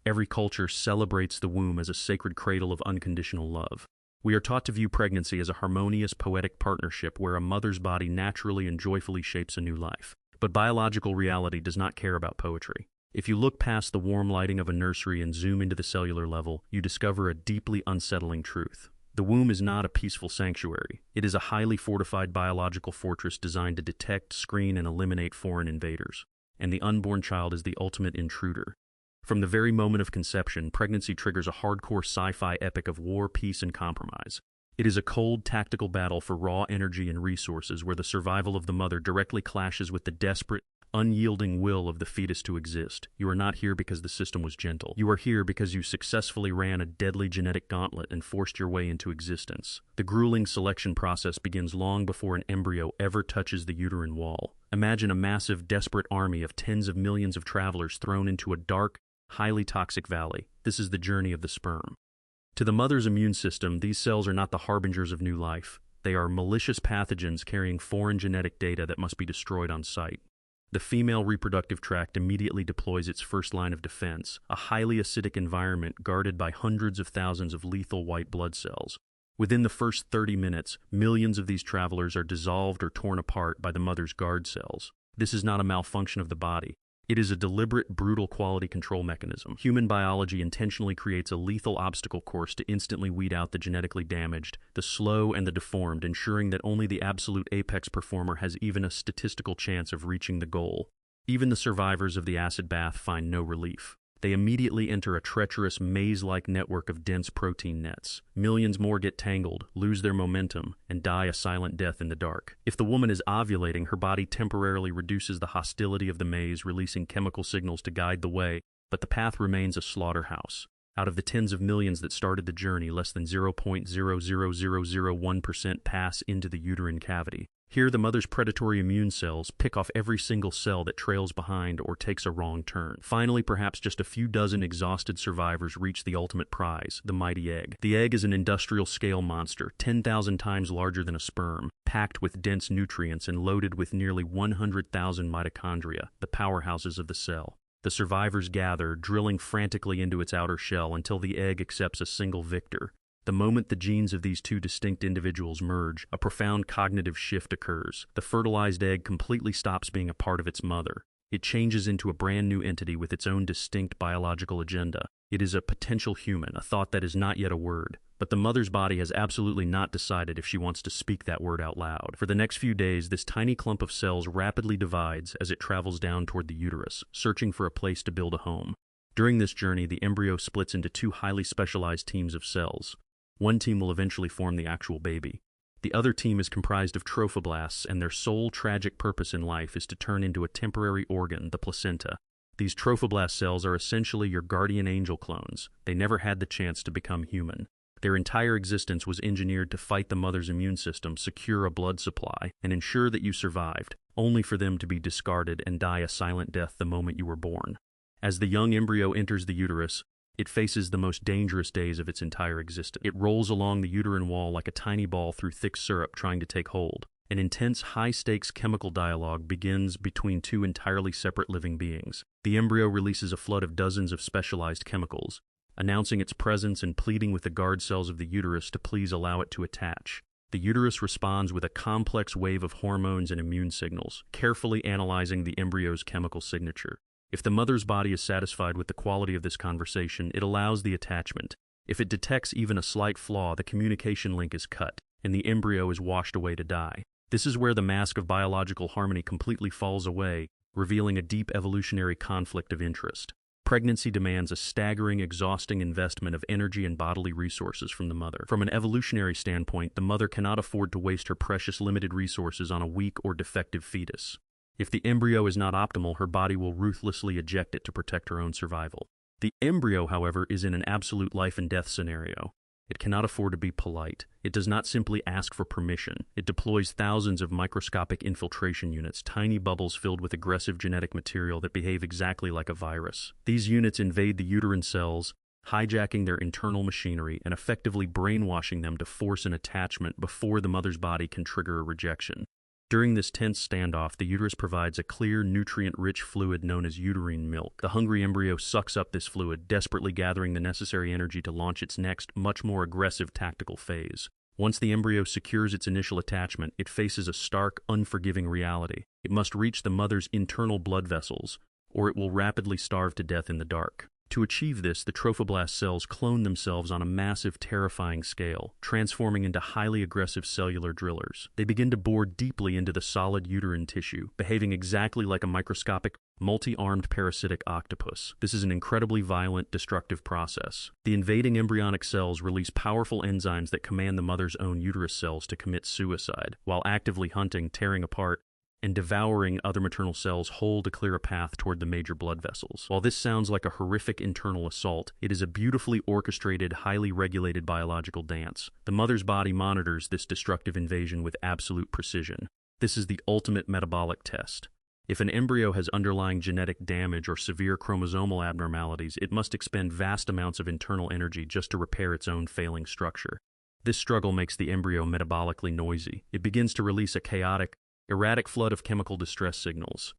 Every culture celebrates the womb as a sacred cradle of unconditional love. We are taught to view pregnancy as a harmonious, poetic partnership where a mother's body naturally and joyfully shapes a new life. But biological reality does not care about poetry. If you look past the warm lighting of a nursery and zoom into the cellular level, you discover a deeply unsettling truth. The womb is not a peaceful sanctuary. It is a highly fortified biological fortress designed to detect, screen, and eliminate foreign invaders. And the unborn child is the ultimate intruder. From the very moment of conception, pregnancy triggers a hardcore sci-fi epic of war, peace, and compromise. It is a cold, tactical battle for raw energy and resources where the survival of the mother directly clashes with the desperate, unyielding will of the fetus to exist. You are not here because the system was gentle. You are here because you successfully ran a deadly genetic gauntlet and forced your way into existence. The grueling selection process begins long before an embryo ever touches the uterine wall. Imagine a massive, desperate army of tens of millions of travelers thrown into a dark, highly toxic valley. This is the journey of the sperm. To the mother's immune system, these cells are not the harbingers of new life. They are malicious pathogens carrying foreign genetic data that must be destroyed on sight. The female reproductive tract immediately deploys its first line of defense, a highly acidic environment guarded by hundreds of thousands of lethal white blood cells. Within the first 30 minutes, millions of these travelers are dissolved or torn apart by the mother's guard cells. This is not a malfunction of the body. It is a deliberate, brutal quality control mechanism. Human biology intentionally creates a lethal obstacle course to instantly weed out the genetically damaged, the slow, and the deformed, ensuring that only the absolute apex performer has even a statistical chance of reaching the goal. Even the survivors of the acid bath find no relief. They immediately enter a treacherous, maze-like network of dense protein nets. Millions more get tangled, lose their momentum, and die a silent death in the dark. If the woman is ovulating, her body temporarily reduces the hostility of the maze, releasing chemical signals to guide the way, but the path remains a slaughterhouse. Out of the tens of millions that started the journey, less than 0.00001% pass into the uterine cavity. Here, the mother's predatory immune cells pick off every single cell that trails behind or takes a wrong turn. Finally, perhaps just a few dozen exhausted survivors reach the ultimate prize, the mighty egg. The egg is an industrial-scale monster, 10,000 times larger than a sperm, packed with dense nutrients and loaded with nearly 100,000 mitochondria, the powerhouses of the cell. The survivors gather, drilling frantically into its outer shell until the egg accepts a single victor. The moment the genes of these two distinct individuals merge, a profound cognitive shift occurs. The fertilized egg completely stops being a part of its mother. It changes into a brand new entity with its own distinct biological agenda. It is a potential human, a thought that is not yet a word. But the mother's body has absolutely not decided if she wants to speak that word out loud. For the next few days, this tiny clump of cells rapidly divides as it travels down toward the uterus, searching for a place to build a home. During this journey, the embryo splits into two highly specialized teams of cells. One team will eventually form the actual baby. The other team is comprised of trophoblasts, and their sole tragic purpose in life is to turn into a temporary organ, the placenta. These trophoblast cells are essentially your guardian angel clones. They never had the chance to become human. Their entire existence was engineered to fight the mother's immune system, secure a blood supply, and ensure that you survived, only for them to be discarded and die a silent death the moment you were born. As the young embryo enters the uterus, it faces the most dangerous days of its entire existence. It rolls along the uterine wall like a tiny ball through thick syrup trying to take hold. An intense, high-stakes chemical dialogue begins between two entirely separate living beings. The embryo releases a flood of dozens of specialized chemicals, announcing its presence and pleading with the guard cells of the uterus to please allow it to attach. The uterus responds with a complex wave of hormones and immune signals, carefully analyzing the embryo's chemical signature. If the mother's body is satisfied with the quality of this conversation, it allows the attachment. If it detects even a slight flaw, the communication link is cut, and the embryo is washed away to die. This is where the mask of biological harmony completely falls away, revealing a deep evolutionary conflict of interest. Pregnancy demands a staggering, exhausting investment of energy and bodily resources from the mother. From an evolutionary standpoint, the mother cannot afford to waste her precious limited resources on a weak or defective fetus. If the embryo is not optimal, her body will ruthlessly eject it to protect her own survival. The embryo, however, is in an absolute life and death scenario. It cannot afford to be polite. It does not simply ask for permission. It deploys thousands of microscopic infiltration units, tiny bubbles filled with aggressive genetic material that behave exactly like a virus. These units invade the uterine cells, hijacking their internal machinery and effectively brainwashing them to force an attachment before the mother's body can trigger a rejection. During this tense standoff, the uterus provides a clear, nutrient-rich fluid known as uterine milk. The hungry embryo sucks up this fluid, desperately gathering the necessary energy to launch its next, much more aggressive tactical phase. Once the embryo secures its initial attachment, it faces a stark, unforgiving reality. It must reach the mother's internal blood vessels, or it will rapidly starve to death in the dark. To achieve this, the trophoblast cells clone themselves on a massive, terrifying scale, transforming into highly aggressive cellular drillers. They begin to bore deeply into the solid uterine tissue, behaving exactly like a microscopic, multi-armed parasitic octopus. This is an incredibly violent, destructive process. The invading embryonic cells release powerful enzymes that command the mother's own uterus cells to commit suicide, while actively hunting, tearing apart, and devouring other maternal cells whole to clear a path toward the major blood vessels. While this sounds like a horrific internal assault, it is a beautifully orchestrated, highly regulated biological dance. The mother's body monitors this destructive invasion with absolute precision. This is the ultimate metabolic test. If an embryo has underlying genetic damage or severe chromosomal abnormalities, it must expend vast amounts of internal energy just to repair its own failing structure. This struggle makes the embryo metabolically noisy. It begins to release a chaotic, erratic flood of chemical distress signals.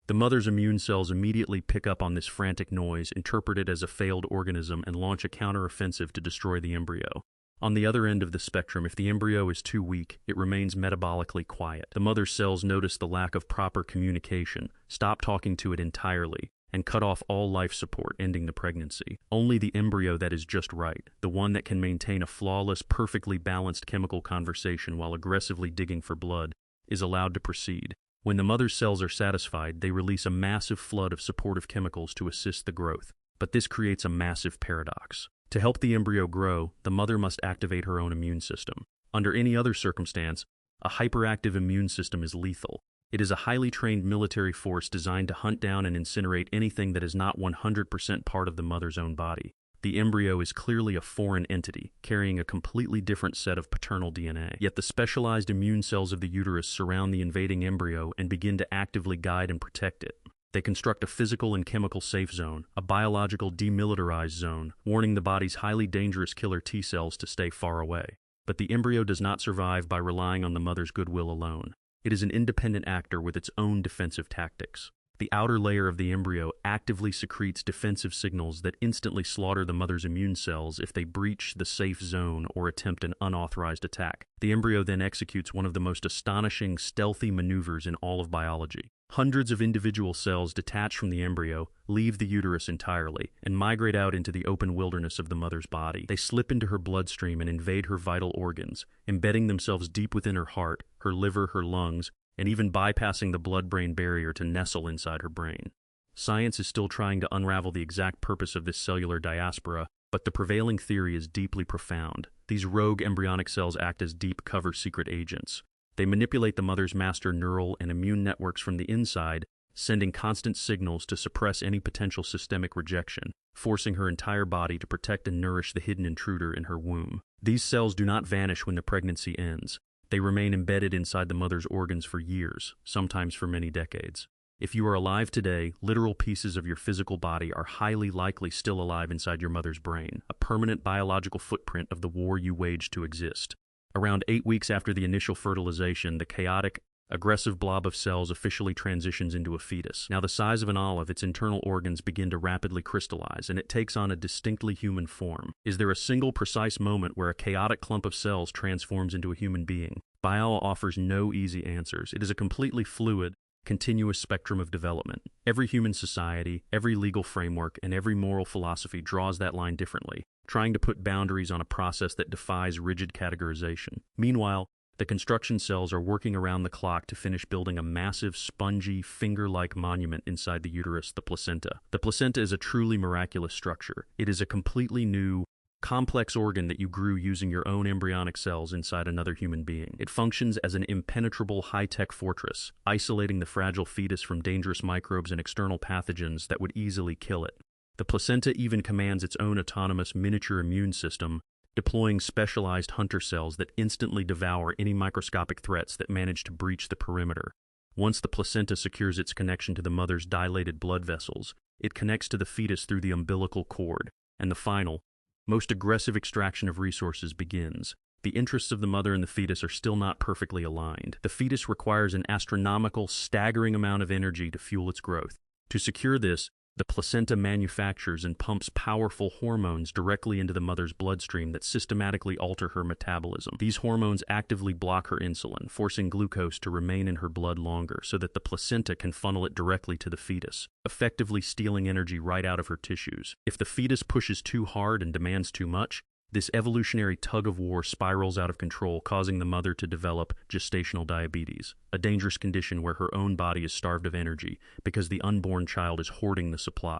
The mother's immune cells immediately pick up on this frantic noise, interpret it as a failed organism, and launch a counteroffensive to destroy the embryo. On the other end of the spectrum, if the embryo is too weak, it remains metabolically quiet. The mother's cells notice the lack of proper communication, stop talking to it entirely, and cut off all life support, ending the pregnancy. Only the embryo that is just right, the one that can maintain a flawless, perfectly balanced chemical conversation while aggressively digging for blood, is allowed to proceed. When the mother's cells are satisfied, they release a massive flood of supportive chemicals to assist the growth. But this creates a massive paradox. To help the embryo grow, the mother must activate her own immune system. Under any other circumstance, a hyperactive immune system is lethal. It is a highly trained military force designed to hunt down and incinerate anything that is not 100% part of the mother's own body. The embryo is clearly a foreign entity, carrying a completely different set of paternal DNA. Yet the specialized immune cells of the uterus surround the invading embryo and begin to actively guide and protect it. They construct a physical and chemical safe zone, a biological demilitarized zone, warning the body's highly dangerous killer T cells to stay far away. But the embryo does not survive by relying on the mother's goodwill alone. It is an independent actor with its own defensive tactics. The outer layer of the embryo actively secretes defensive signals that instantly slaughter the mother's immune cells if they breach the safe zone or attempt an unauthorized attack. The embryo then executes one of the most astonishing, stealthy maneuvers in all of biology. Hundreds of individual cells detach from the embryo, leave the uterus entirely, and migrate out into the open wilderness of the mother's body. They slip into her bloodstream and invade her vital organs, embedding themselves deep within her heart, her liver, her lungs, and even bypassing the blood-brain barrier to nestle inside her brain. Science is still trying to unravel the exact purpose of this cellular diaspora, but the prevailing theory is deeply profound. These rogue embryonic cells act as deep cover secret agents. They manipulate the mother's master neural and immune networks from the inside, sending constant signals to suppress any potential systemic rejection, forcing her entire body to protect and nourish the hidden intruder in her womb. These cells do not vanish when the pregnancy ends. They remain embedded inside the mother's organs for years, sometimes for many decades. If you are alive today, literal pieces of your physical body are highly likely still alive inside your mother's brain, a permanent biological footprint of the war you waged to exist. Around 8 weeks after the initial fertilization, the chaotic, aggressive blob of cells officially transitions into a fetus. Now the size of an olive, its internal organs begin to rapidly crystallize, and it takes on a distinctly human form. Is there a single precise moment where a chaotic clump of cells transforms into a human being? Bio offers no easy answers. It is a completely fluid, continuous spectrum of development. Every human society, every legal framework, and every moral philosophy draws that line differently, trying to put boundaries on a process that defies rigid categorization. Meanwhile, the construction cells are working around the clock to finish building a massive, spongy, finger-like monument inside the uterus, the placenta. The placenta is a truly miraculous structure. It is a completely new, complex organ that you grew using your own embryonic cells inside another human being. It functions as an impenetrable high-tech fortress, isolating the fragile fetus from dangerous microbes and external pathogens that would easily kill it. The placenta even commands its own autonomous miniature immune system, deploying specialized hunter cells that instantly devour any microscopic threats that manage to breach the perimeter. Once the placenta secures its connection to the mother's dilated blood vessels, it connects to the fetus through the umbilical cord, and the final, most aggressive extraction of resources begins. The interests of the mother and the fetus are still not perfectly aligned. The fetus requires an astronomical, staggering amount of energy to fuel its growth. To secure this, the placenta manufactures and pumps powerful hormones directly into the mother's bloodstream that systematically alter her metabolism. These hormones actively block her insulin, forcing glucose to remain in her blood longer so that the placenta can funnel it directly to the fetus, effectively stealing energy right out of her tissues. If the fetus pushes too hard and demands too much, this evolutionary tug-of-war spirals out of control, causing the mother to develop gestational diabetes, a dangerous condition where her own body is starved of energy because the unborn child is hoarding the supply.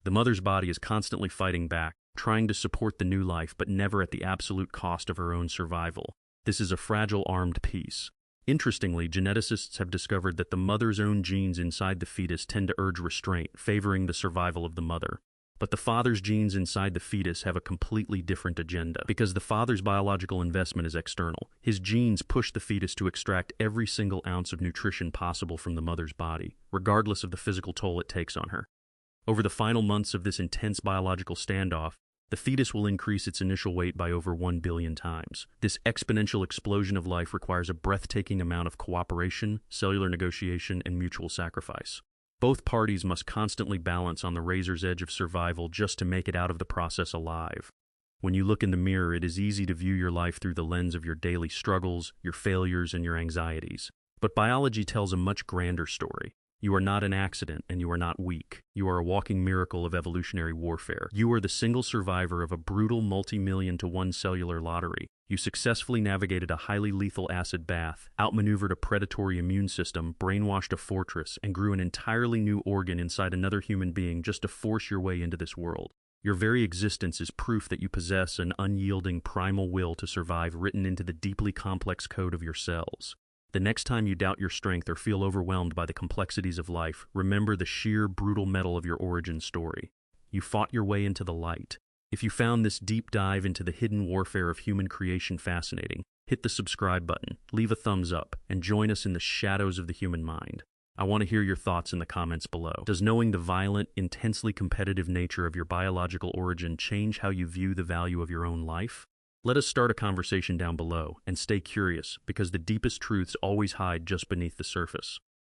The mother's body is constantly fighting back, trying to support the new life, but never at the absolute cost of her own survival. This is a fragile armed peace. Interestingly, geneticists have discovered that the mother's own genes inside the fetus tend to urge restraint, favoring the survival of the mother. But the father's genes inside the fetus have a completely different agenda. Because the father's biological investment is external, his genes push the fetus to extract every single ounce of nutrition possible from the mother's body, regardless of the physical toll it takes on her. Over the final months of this intense biological standoff, the fetus will increase its initial weight by over 1 billion times. This exponential explosion of life requires a breathtaking amount of cooperation, cellular negotiation, and mutual sacrifice. Both parties must constantly balance on the razor's edge of survival just to make it out of the process alive. When you look in the mirror, it is easy to view your life through the lens of your daily struggles, your failures, and your anxieties. But biology tells a much grander story. You are not an accident, and you are not weak. You are a walking miracle of evolutionary warfare. You are the single survivor of a brutal multi-million-to-one cellular lottery. You successfully navigated a highly lethal acid bath, outmaneuvered a predatory immune system, brainwashed a fortress, and grew an entirely new organ inside another human being just to force your way into this world. Your very existence is proof that you possess an unyielding primal will to survive written into the deeply complex code of your cells. The next time you doubt your strength or feel overwhelmed by the complexities of life, remember the sheer, brutal metal of your origin story. You fought your way into the light. If you found this deep dive into the hidden warfare of human creation fascinating, hit the subscribe button, leave a thumbs up, and join us in the shadows of the human mind. I want to hear your thoughts in the comments below. Does knowing the violent, intensely competitive nature of your biological origin change how you view the value of your own life? Let us start a conversation down below, and stay curious, because the deepest truths always hide just beneath the surface.